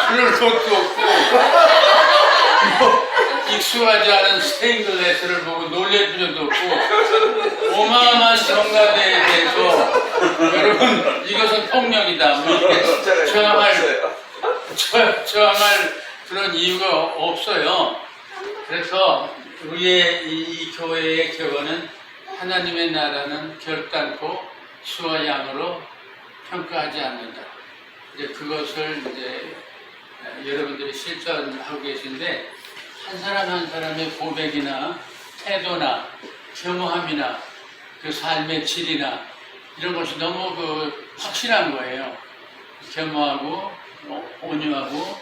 그럴 것도 없고 익숙하지 않은 스테인글레스를 보고 놀랄 필요도 없고 어마어마한 정가대에 대해서 여러분 이것은 폭력이다 뭐 이렇게 저항할 그런 이유가 없어요. 그래서 우리의 이 교회의 격언은 하나님의 나라는 결단코 수와 양으로 평가하지 않는다. 이제 그것을 이제 여러분들이 실천하고 계신데 한 사람 한 사람의 고백이나 태도나 겸허함이나 그 삶의 질이나 이런 것이 너무 확실한 거예요. 겸허하고 온유하고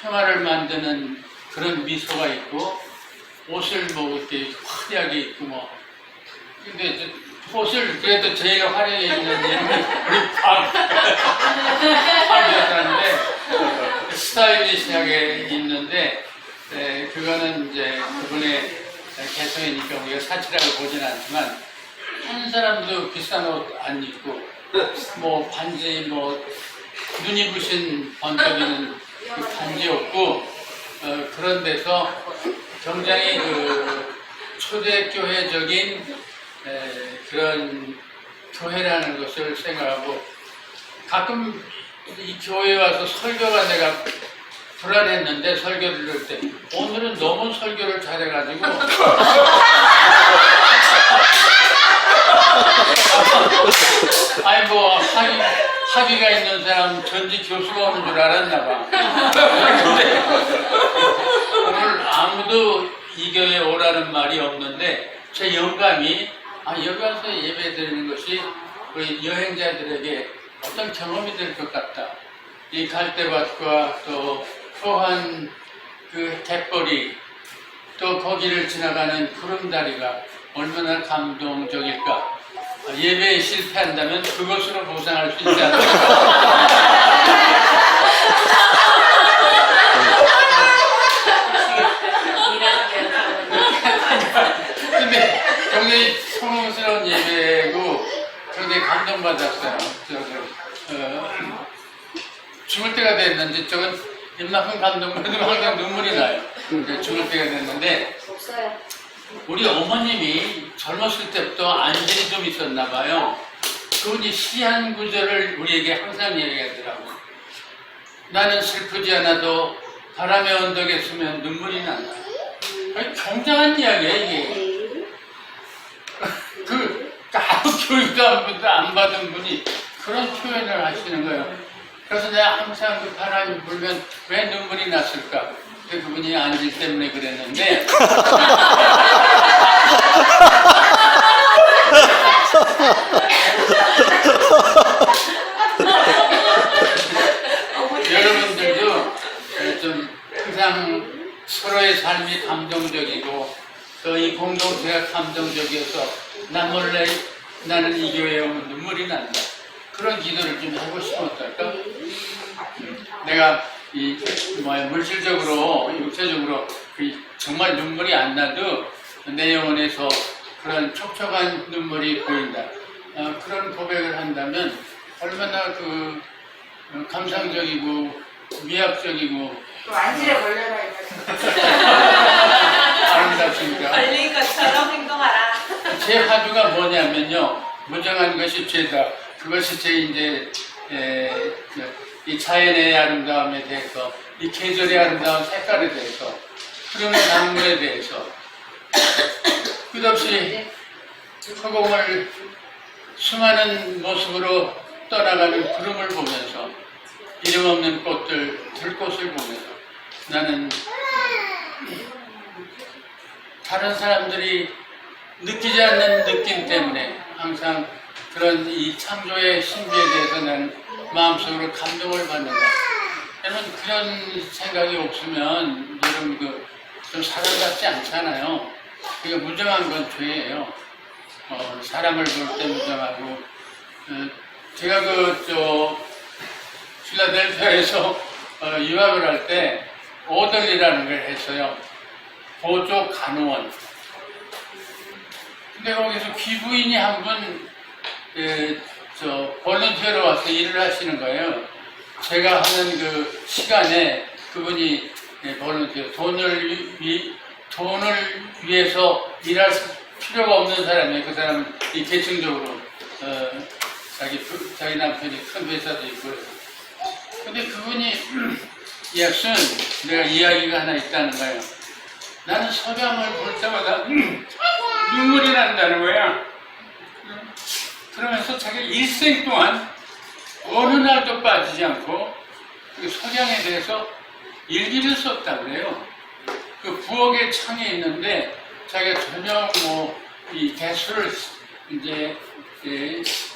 평화를 만드는 그런 미소가 있고 옷을 뭐 이렇게 화려하게 입고 뭐 근데 옷을 그래도 제일 화려하게 입는 우리 박이었는데 스타일리시하게 입는데 그거는 이제 그분의 개성이니까 우리가 사치라고 보진 않지만 한 사람도 비싼 옷 안 입고 뭐 반지 뭐 눈이 부신 번쩍이는 그 반지 없고 그런 데서 굉장히 초대교회적인 그런 교회라는 것을 생각하고 가끔 이 교회에 와서 설교가 내가 불안했는데 설교를 들을 때 오늘은 너무 설교를 잘해가지고 아니 뭐 학위가 있는 사람 전직 교수가 오는 줄 알았나 봐. 근데 오늘 아무도 이 교회에 오라는 말이 없는데 제 영감이 여기 와서 예배 드리는 것이 우리 여행자들에게 어떤 경험이 될 것 같다. 이 갈대밭과 또 포한 그 갯벌이 또 거기를 지나가는 구름다리가 얼마나 감동적일까. 예배에 실패한다면 그것으로 보상할 수 있지 않을까. 근데 굉장히 성스러운 예배고 굉장히 감동받았어요. 죽을 때가 됐는지 저건 이만큼 감동받으면 항상 눈물이 나요. 죽을 때가 됐는데 우리 어머님이 젊었을 때부터 안질이 좀 있었나 봐요. 그분이 시 한 구절을 우리에게 항상 얘기하더라고요. 나는 슬프지 않아도 바람의 언덕에 서면 눈물이 난다. 굉장한 이야기야 이게. 아무 교육도 안 받은 분이 그런 표현을 하시는 거예요. 그래서 내가 항상 그 바람이 불면 왜 눈물이 났을까? 그분이 안질 때문에 그랬는데 여러분들도 좀 항상 서로의 삶이 감동적이고 또 이 공동체가 감동적이어서 나 몰래 나는 이 교회에 오면 눈물이 난다. 그런 기도를 좀 해보시면 어떨까? 내가 물질적으로 육체적으로 정말 눈물이 안 나도 내 영혼에서 그런 촉촉한 눈물이 보인다. 그런 고백을 한다면 얼마나 감상적이고 위압적이고 안질에 걸려라 아름답습니까? 걸린 것처럼 행동하라. 제 화두가 뭐냐면요, 무정한 것이 죄다. 그것이 제 이제 이 자연의 아름다움에 대해서, 이 계절의 아름다운 색깔에 대해서, 흐르는 강물에 대해서 끝없이 허공을 수많은 모습으로 떠나가는 구름을 보면서 이름 없는 꽃들, 들꽃을 보면서 나는 다른 사람들이 느끼지 않는 느낌 때문에 항상 그런 이 창조의 신비에 대해서 나는 마음속으로 감동을 받는다. 여러분 그런 생각이 없으면 여러분 좀 사람답지 않잖아요. 그러니까 무정한 건 죄예요. 사람을 볼 때 무정하고 제가 필라델피아에서 유학을 할 때 오들리라는 걸 했어요. 보조 간호원. 근데 거기서 귀부인이 한 분 볼런티어로 와서 일을 하시는 거예요. 제가 하는 그 시간에 그분이 볼런티어 돈을 위해서 일할 필요가 없는 사람이에요. 그 사람은 이 계층적으로 자기 남편이 큰 회사도 있고 그래서. 근데 그분이 약순 내가 이야기가 하나 있다는 거예요. 나는 석양을 볼 때마다 눈물이 난다는 거야. 그러면서 자기 일생 동안 어느 날도 빠지지 않고 그 석양에 대해서 일기를 썼다 그래요. 그 부엌에 창이 있는데 자기가 저녁 이 개수를 이제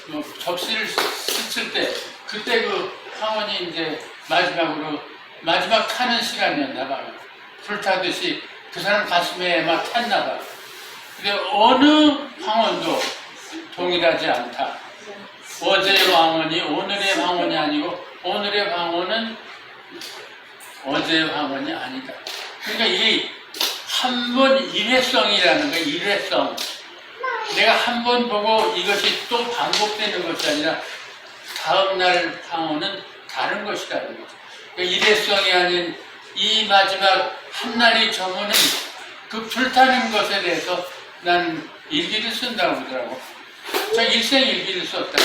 뭐 접시를 씻을 때 그때 그 황혼이 이제 마지막 타는 시간이었나 봐요. 불타듯이 그 사람 가슴에 막 탔나 봐요. 근데 어느 황혼도 동일하지 않다. 어제의 황혼이 오늘의 황혼이 아니고 오늘의 황혼은 어제의 황혼이 아니다. 그러니까 이게 한 번 일회성이라는 거예요. 일회성. 내가 한 번 보고 이것이 또 반복되는 것이 아니라 다음날 황혼은 다른 것이라는 거죠. 그러니까 일회성이 아닌 이 마지막 한 날이 저무는 그 불타는 것에 대해서 난 일기를 쓴다고 그러더라고. 저 일생 일기를 썼다고.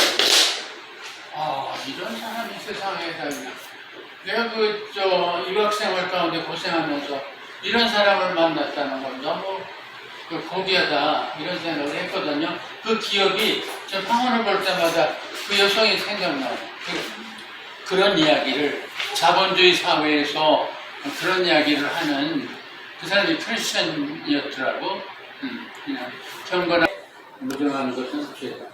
이런 사람이 세상에 다 있나. 내가 유학생활 가운데 고생하면서 이런 사람을 만났다는 건 너무 고귀하다 이런 생각을 했거든요. 그 기억이 저 황혼을 볼 때마다 그 여성이 생각나요. 그런 이야기를 자본주의 사회에서 그런 이야기를 하는 그 사람이 크리스천이었더라고. 그냥 경건하게 무정하는 것은 죄다.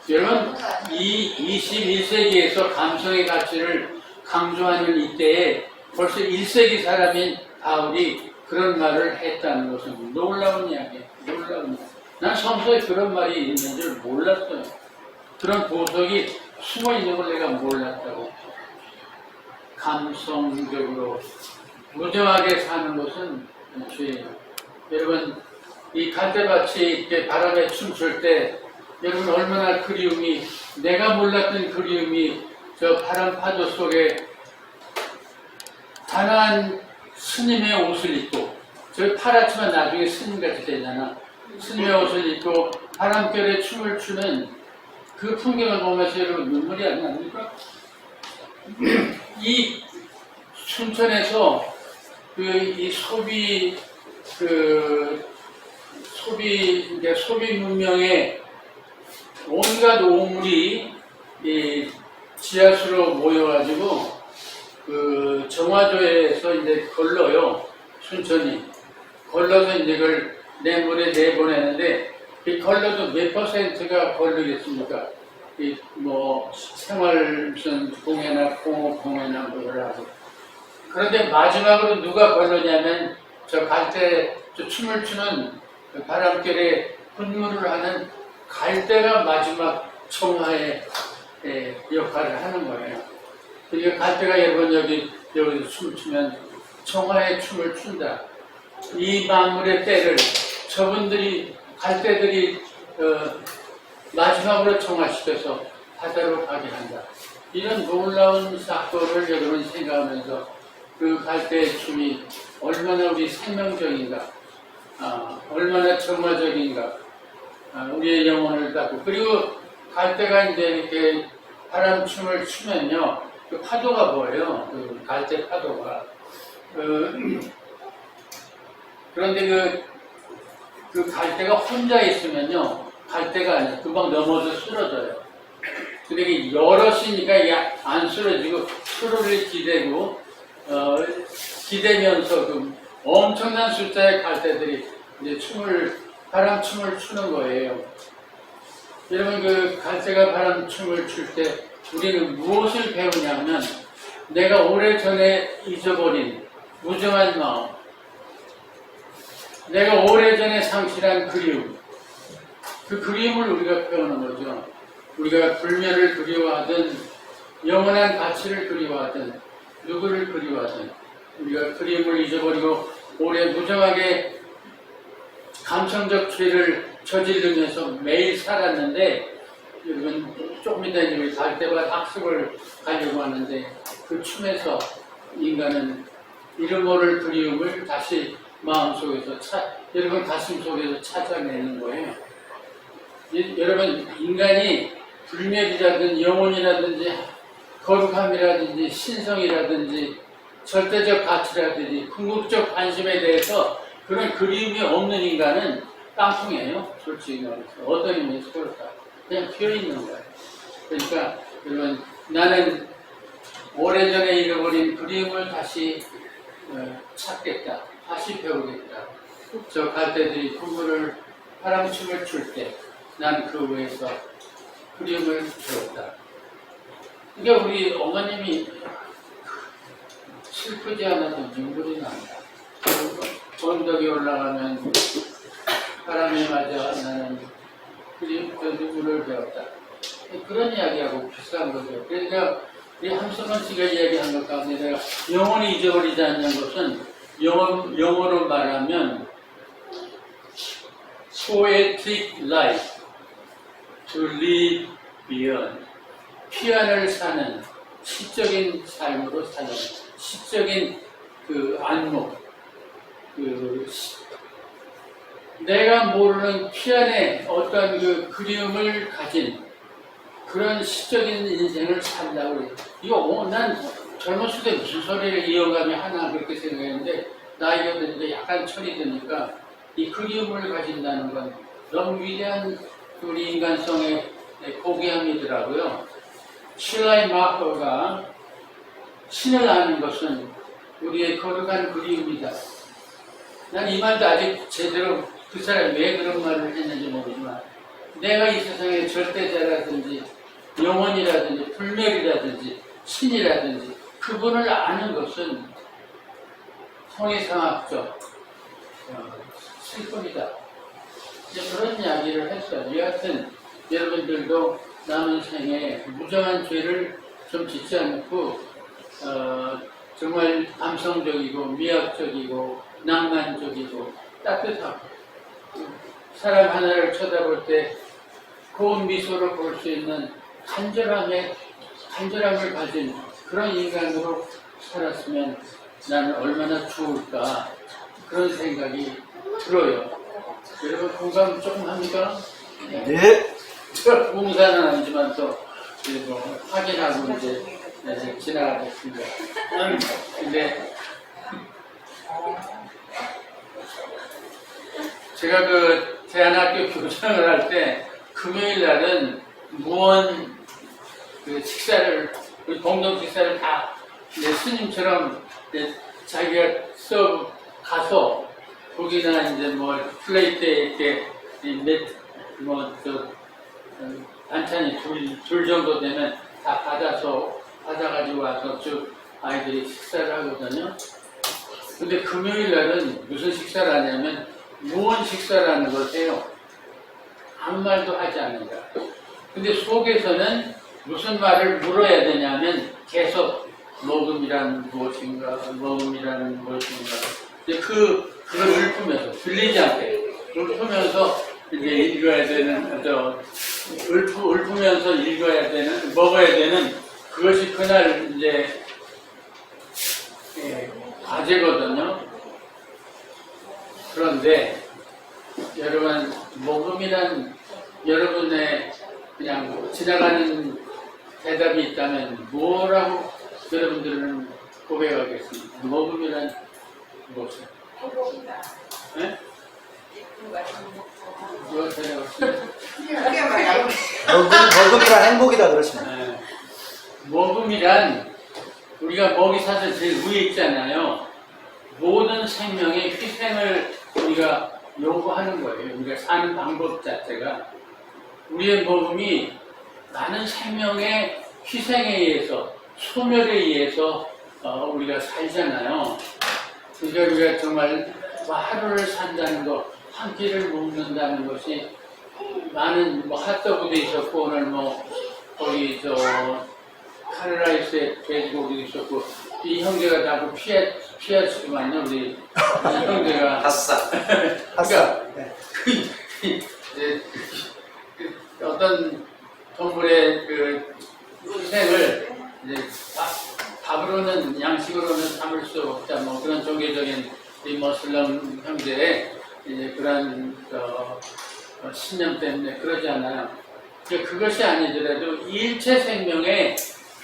여러분, 이 21세기에서 감성의 가치를 강조하는 이때에 벌써 1세기 사람인 바울이 그런 말을 했다는 것은 놀라운 이야기예요. 놀라운 이야기. 난 성서에 그런 말이 있는 줄 몰랐어요. 그런 보석이 숨어 있는 걸 내가 몰랐다고. 감성적으로 무정하게 사는 것은 죄예요. 여러분, 이 갈대밭이 이렇게 바람에 춤출 때 여러분 얼마나 그리움이, 내가 몰랐던 그리움이 저 바람 파도 속에 단아한 스님의 옷을 입고, 저 파랗지만 나중에 스님같이 되잖아. 스님의 옷을 입고 바람결에 춤을 추는 그 풍경을 보면서 여러분 눈물이 안 납니까? 이 춘천에서 이 소비 문명의 온갖 오물이 이 지하수로 모여가지고 그 정화조에서 이제 걸러요. 춘천이 걸러서 이제 그걸 내물에 내보내는데 이 걸러도 몇 퍼센트가 걸리겠습니까? 이 생활 무슨 공예나 공업 공예나 뭐 여러 가지. 그런데 마지막으로 누가 걸러냐면 저 갈대 저 춤을 추는 바람결에 분무를 하는 갈대가 마지막 청하의 역할을 하는 거예요. 그러니까 갈대가 여러분 여기서 춤을 추면 청하의 춤을 춘다. 이 만물의 때를 저분들이 갈대들이 마지막으로 청하시켜서 바다로 가게 한다. 이런 놀라운 사건을 여러분 생각하면서 그 갈대의 춤이 얼마나 우리 생명적인가, 얼마나 정화적인가, 우리의 영혼을 닦고, 그리고 갈대가 이제 이렇게 바람춤을 추면요, 그 파도가 보여요. 그 갈대 파도가. 그런데 그 갈대가 혼자 있으면요, 갈대가 아니라 금방 넘어져 쓰러져요. 근데 여럿이니까 안 쓰러지고 서로를 기대면서 그 엄청난 숫자의 갈대들이 이제 바람춤을 추는 거예요. 여러분, 그 갈대가 바람춤을 출 때 우리는 무엇을 배우냐면 내가 오래전에 잊어버린 무정한 마음, 내가 오래전에 상실한 그리움, 그 그리움을 우리가 배우는 거죠. 우리가 불멸을 그리워하든 영원한 가치를 그리워하든 누구를 그리워하든 우리가 그리움을 잊어버리고 오래 무정하게 감성적 죄를 저지르면서 매일 살았는데 여러분 조금 이따 이제 갈 때마다 학습을 가려고 하는데 그 춤에서 인간은 이름 모를 그리움을 다시 마음속에서 여러분 가슴속에서 찾아내는 거예요. 여러분 인간이 불멸이라든지 영혼이라든지 거룩함이라든지 신성이라든지 절대적 가치라든지 궁극적 관심에 대해서 그런 그리움이 없는 인간은 깡통이에요. 솔직히 말해서. 어떤 의미에서 그럴까? 그냥 비어있는 거예요. 그러니까 여러분 나는 오래전에 잃어버린 그리움을 다시 찾겠다. 다시 배우겠다. 저 갈대들이 콧물을 바람춤을 출 때 난 그 위에서 그리움을 배웠다. 그러니까 우리 어머님이 슬프지 않아도 눈물이 난다. 언덕에 올라가면 바람에 맞아 나는 그리움 그 눈물을 배웠다. 그런 이야기하고 비슷한 거죠. 그러니까 우리 함성원 씨가 이야기한 것 가운데 내가 영원히 잊어버리지 않는 것은 영어로 말하면 poetic life, to live beyond. 피안을 사는 시적인 삶으로 사는 시적인 그 안목, 내가 모르는 피안에 어떤 그 그리움을 가진 그런 시적인 인생을 산다고 그래요. 이거 난 젊었을 때 무슨 소리를 이어가며 하나 그렇게 생각했는데 나이가 드니까 약간 철이 드니까 이 그리움을 가진다는 건 너무 위대한 우리 인간성의 고귀함이더라고요. 슐라이 마커가 신을 아는 것은 우리의 거룩한 그리움이다. 난 이 말도 아직 제대로 그 사람이 왜 그런 말을 했는지 모르지만 내가 이 세상의 절대자라든지 영혼이라든지 불멸이라든지 신이라든지 그분을 아는 것은 성의상학적 슬픔이다. 그런 이야기를 했어요. 여하튼 여러분들도 남은 생에 무정한 죄를 좀 짓지 않고 정말 감성적이고 미학적이고 낭만적이고 따뜻하고 사람 하나를 쳐다볼 때 고운 미소로 볼 수 있는 간절함을 가진 그런 인간으로 살았으면 나는 얼마나 좋을까 그런 생각이 들어요. 여러분 공감 조금 합니까? 네. 공사는 아니지만 또 확인하고 이제 지나가겠습니다. 근데 제가 그 대안학교 교장을 할 때 금요일 날은 무언 그 식사를 우리 공동 식사를 다 스님처럼 자기가 가서 거기나 이제 뭐 플레이트에 이렇게 반찬이 둘 정도 되면 다 받아가지고 와서 쭉 아이들이 식사를 하거든요. 근데 금요일 날은 무슨 식사를 하냐면 무언 식사라는 걸 해요. 아무 말도 하지 않는다. 근데 속에서는 무슨 말을 물어야 되냐면 계속 먹음이란 무엇인가, 먹음이란 무엇인가. 이제 그걸 읊으면서, 들리지 않게 읊으면서 이제 읽어야 되는, 읊으면서 읽어야 되는, 먹어야 되는 그것이 그날 이제 과제거든요. 그런데 여러분, 먹음이란 여러분의 그냥 지나가는 대답이 있다면 뭐라고 여러분들은 고백하겠습니까? 먹음이란 무엇이요? 행복이다. 네? 누가 대답하시나요? 먹음이란 행복이다 그러시나요? 네. 먹음이란 우리가 먹이 사실 제일 위에 있잖아요. 모든 생명의 희생을 우리가 요구하는 거예요. 우리가 사는 방법 자체가 우리의 먹음이 많은 생명의 희생에 의해서 소멸에 의해서 우리가 살잖아요. 그러니까 우리가 정말 하루를 산다는 것, 한 끼를 먹는다는 것이 많은 핫도그도 있었고 오늘 거기 카레라이스에 돼지고기도 있었고 이 형제가 자꾸 피하시더만요. 우리 이 형제가 핫싸. 그러니까 네. 어떤 동물의 그 희생을 이제 밥으로는 양식으로는 삼을 수 없다 뭐 그런 종교적인 이 모슬람 형제의 이제 그런 신념 때문에 그러지 않아요. 그것이 아니더라도 일체 생명의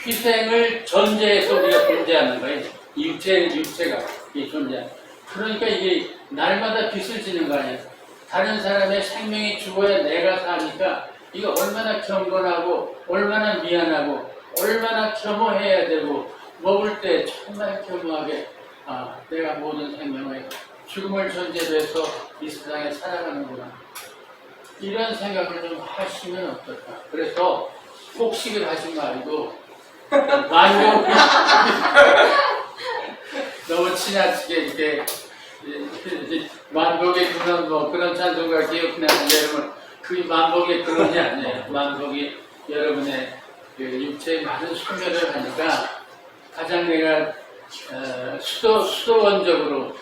희생을 전제해서 우리가 존재하는 거예요. 육체가 존재하는. 그러니까 이게 날마다 빚을 지는 거 아니에요. 다른 사람의 생명이 죽어야 내가 사니까 이거 얼마나 경건하고 얼마나 미안하고 얼마나 겸허해야 되고 먹을 때 정말 겸허하게 내가 모든 생명의 죽음을 전제로 해서 이 세상에 살아가는구나. 이런 생각을 좀 하시면 어떨까. 그래서 폭식을 하지 말고 만족 너무 지나치게 이렇게 만복의 그런 그런 찬송가 기억나는데 여러분 그게 만복의 그런이 아니에요. 만복이 여러분의 그 육체에 많은 소멸을 하니까 가장 내가 수도원적으로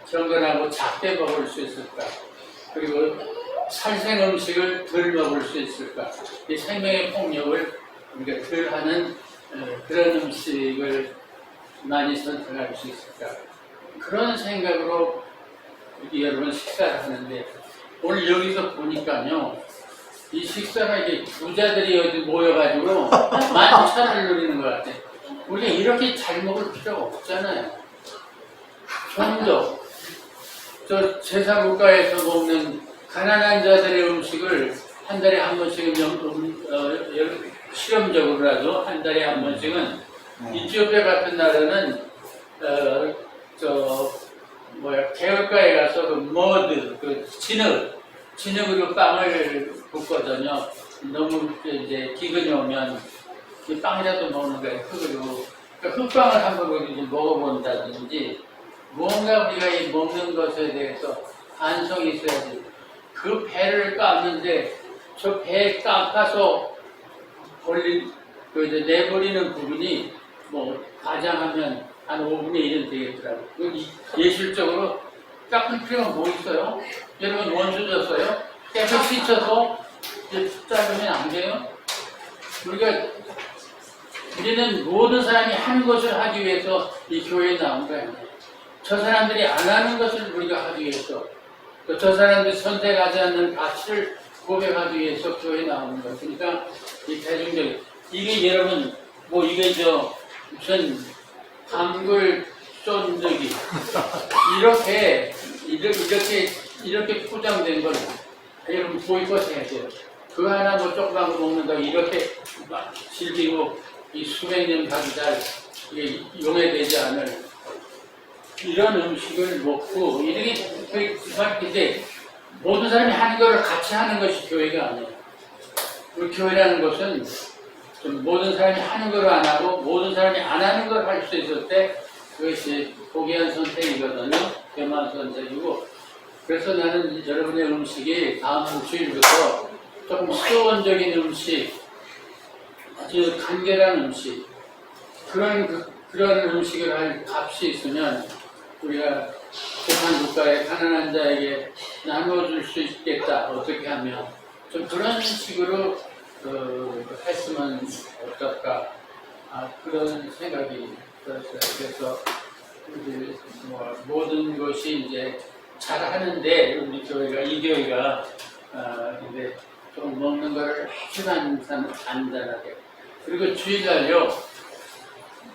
경건하고 작게 먹을 수 있을까? 그리고 살생 음식을 덜 먹을 수 있을까? 이 생명의 폭력을 우리가 덜 하는 그런 음식을 많이 선택할 수 있을까? 그런 생각으로 여러분 식사를 하는데 오늘 여기서 보니까요 이 식사가 이게 부자들이 여기 모여가지고 11,000원을 누리는 것 같아요. 우리가 이렇게 잘 먹을 필요가 없잖아요. 좀 더 저 제사국가에서 먹는 가난한 자들의 음식을 한 달에 한 번씩은 실험적으로라도 한 달에 한 번씩은 이티오피아 같은 나라는 개울가에 가서 그 머드, 그 진흙으로 빵을 붓거든요. 너무 이제 기근이 오면 이 빵이라도 먹는 거예요. 흙으로. 그러니까 흙빵을 한번 이제 먹어본다든지 뭔가 우리가 이 먹는 것에 대해서 반성이 있어야지. 그 배를 깎는데 저 배 깎아서 그 이제 내버리는 부분이 뭐 가장하면 한 5분의 1은 되겠더라고요. 예술적으로 깎을 필요가 뭐 있어요? 여러분 원수 줬어요? 깨끗이 씻어서 이제 자르면 안 돼요? 우리는 모든 사람이 하는 것을 하기 위해서 이 교회에 나온 거예요. 저 사람들이 안 하는 것을 우리가 하기 위해서 또 저 사람들이 선택하지 않는 가치를 고백하기 위해서 교회에 나오는 거예요. 그러니까 이 대중적 이게 여러분 뭐 이게 무슨 단글 쫀득이 이렇게 포장된 걸 여러분 보이콧 해야 돼요. 그 하나 뭐 조그만 거 먹는다고 이렇게 막 즐기고 이 수백 년 가도 잘 용해되지 않을 이런 음식을 먹고 이렇게 이제 모든 사람이 하는 걸 같이 하는 것이 교회가 아니에요. 우리 교회라는 것은 좀 모든 사람이 하는 걸 안 하고 모든 사람이 안 하는 걸 할 수 있을 때 그것이 고귀한 선택이거든요. 겸한 선택이고 그래서 나는 여러분의 음식이 다음 주일부터 조금 수원적인 음식 아주 간결한 음식 그런 음식을 할 값이 있으면 우리가 북한 국가의 가난한 자에게 나눠줄 수 있겠다. 어떻게 하면 좀 그런 식으로 했으면 어떨까 그런 생각이 들었어요. 그래서 모든 것이 이제 잘 하는데 우리 교회가 이 교회가 이제 좀 먹는 걸 아주 간단하게 그리고 주일날요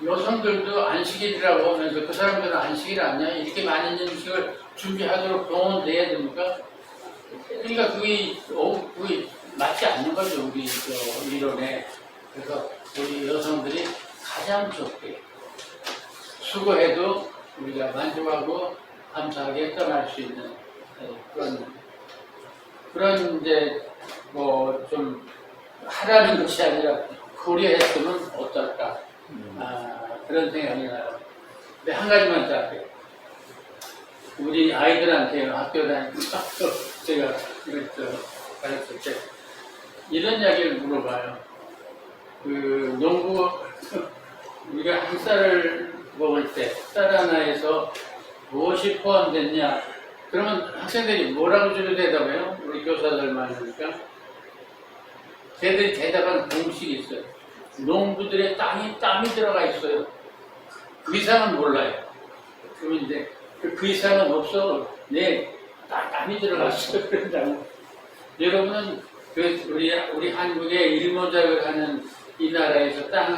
여성들도 안식일이라고 하면서 그 사람들은 안식일 아니야? 이렇게 많은 음식을 준비하도록 동원돼야 됩니까? 그러니까 그게 맞지 않는 거죠, 우리 이론에. 그래서 우리 여성들이 가장 적게 수고해도 우리가 만족하고 감사하게 떠날 수 있는 그런 이제 뭐 좀 하라는 것이 아니라 고려했으면 어떨까? 그런 생각이 나요. 근데 한 가지만 더 할게요. 우리 아이들한테 학교 다니면서 제가 가르칠 때 이런 이야기를 물어봐요. 농구 우리가 한 쌀을 먹을 때 쌀 하나에서 무엇이 포함됐냐? 그러면 학생들이 뭐라고 주로 대답해요? 우리 교사들 많으니까 걔들이 대답하는 공식이 있어요. 농부들의 땀이 들어가 있어요. 그 이상은 몰라요. 그러면 이제 그 이상은 없어. 네, 땀이 들어갔어요. 그런다고. 여러분은 우리 한국의 일모작을 하는 이 나라에서 쌀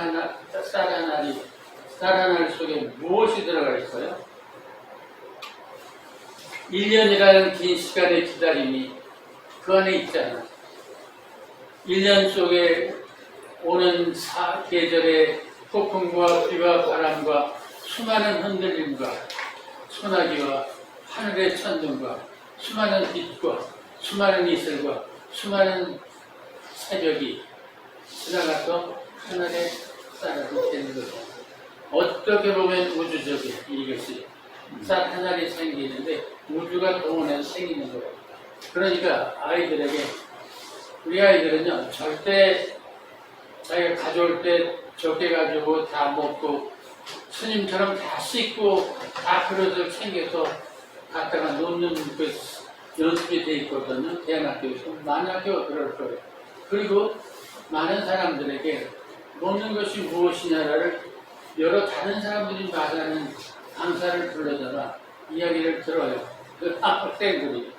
하나 속에 무엇이 들어가 있어요? 1년이라는 긴 시간의 기다림이 그 안에 있잖아. 1년 속에 오는 계절의 폭풍과 비와 바람과 수많은 흔들림과 소나기와 하늘의 천둥과 수많은 빛과 수많은 이슬과 수많은 새벽이 지나가서 하늘의 쌀이 되는 거죠. 어떻게 보면 우주적인 이것이 쌀 하나리 생기는데 우주가 동원해서 생기는 거예요. 그러니까 우리 아이들은요 절대 자기가 가져올 때 적게 가지고 다 먹고 스님처럼 다 씻고 다 그릇을 챙겨서 갖다가 놓는 그 연습이 돼 있거든요. 대안학교에서 많은 학교가 그럴 거예요. 그리고 많은 사람들에게 먹는 것이 무엇이냐를 여러 다른 사람들이 말하는 강사를 불러다가 이야기를 들어요. 그 학생들이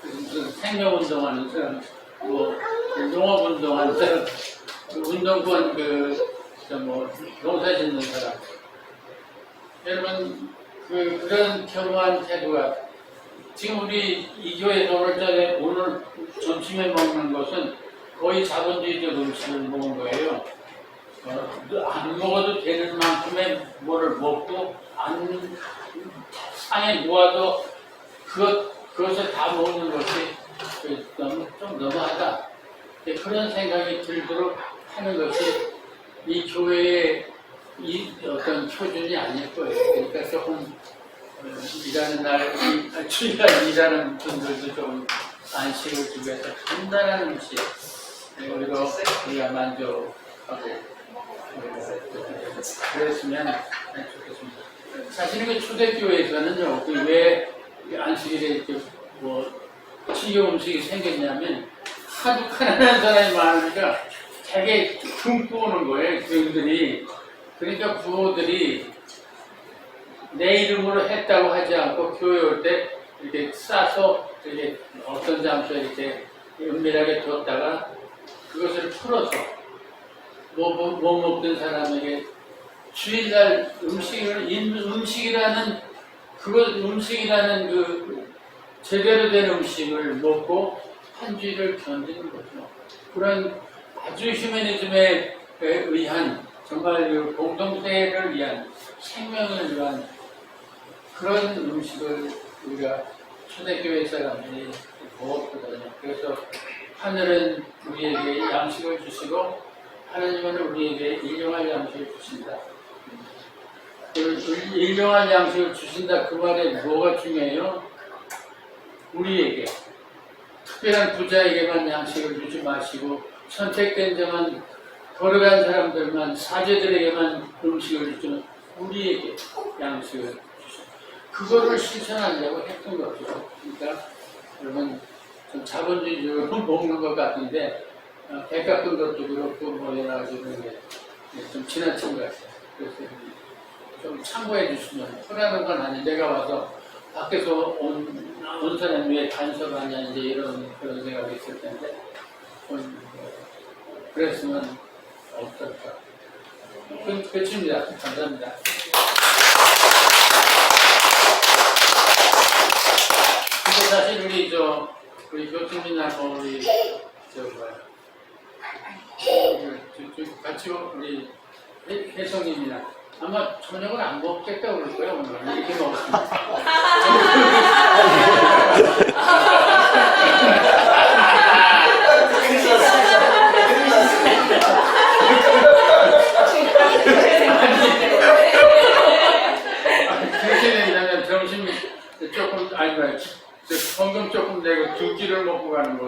무슨 생명운동하는 사람, 농업운동하는 사람, 운동권 농사 짓는 사람. 여러분 그런 겸허한 태도가 지금 우리 이 교회에서 오늘 점심에 먹는 것은 거의 자본주의적 음식을 먹은 거예요. 안 먹어도 되는 만큼의 뭐를 먹고 상에 모아도 그것을 다 먹는 것이 좀 너무하다. 그런 생각이 들도록 하는 것이 이 교회의 어떤 표준이 아닐 거예요. 그러니까 조금 주일날 일하는 분들도 좀 안식을 주기 위해서 간단한 음식 오히려 우리가 만족하고 그랬으면 좋겠습니다. 사실 그 초대교회에서는요, 왜 안식일에 이렇게 식용 음식이 생겼냐면 하도 가난한 사람이 많으니까 되게 굶고 오는 거예요, 교인들이. 그러니까 부모들이 내 이름으로 했다고 하지 않고 교회 올 때 이렇게 싸서 이렇게 어떤 장소에 이렇게 은밀하게 뒀다가 그것을 풀어서 못 먹던 사람에게 주일날 음식이라는 그 제대로 된 음식을 먹고 한 주일을 견디는 거죠. 그런 아주 휴머니즘에 의한 정말 그 공동체를 위한 생명을 위한 그런 음식을 우리가 초대교회 사람들이 먹었거든요. 그래서 하늘은 우리에게 양식을 주시고 하나님은 우리에게 일용할 양식을 주신다. 일용할 양식을 주신다 그 말에 뭐가 중요해요? 우리에게 특별한 부자에게만 양식을 주지 마시고 선택된 자만 걸어간 사람들만 사제들에게만 음식을 주는 우리에게 양식을 주신다. 그거를 실천하려고 했던 거죠. 그러니까 여러분 좀 자본주의적으로 먹는 것 같은데 배 깎은 것도 그렇고 여러 가지 그런 게 좀 지나친 것 같아요. 그래서 좀 참고해 주시면 편하는 건 아닌데 내가 와서 밖에서 온 사람 위에 간섭하냐 이제 그런 생각이 있을 텐데 그랬으면 어떨까. 끝입니다. 감사합니다. 근데 사실 우리 교수님이나 같이 우리 혜성님이나 아마 저녁을 안 먹겠다 그럴 거예요. 오늘 이렇게 먹었습니다. 그렇게 된다면 점심 조금 아니 성경 조금 내고 두 끼를 먹고 가는 거.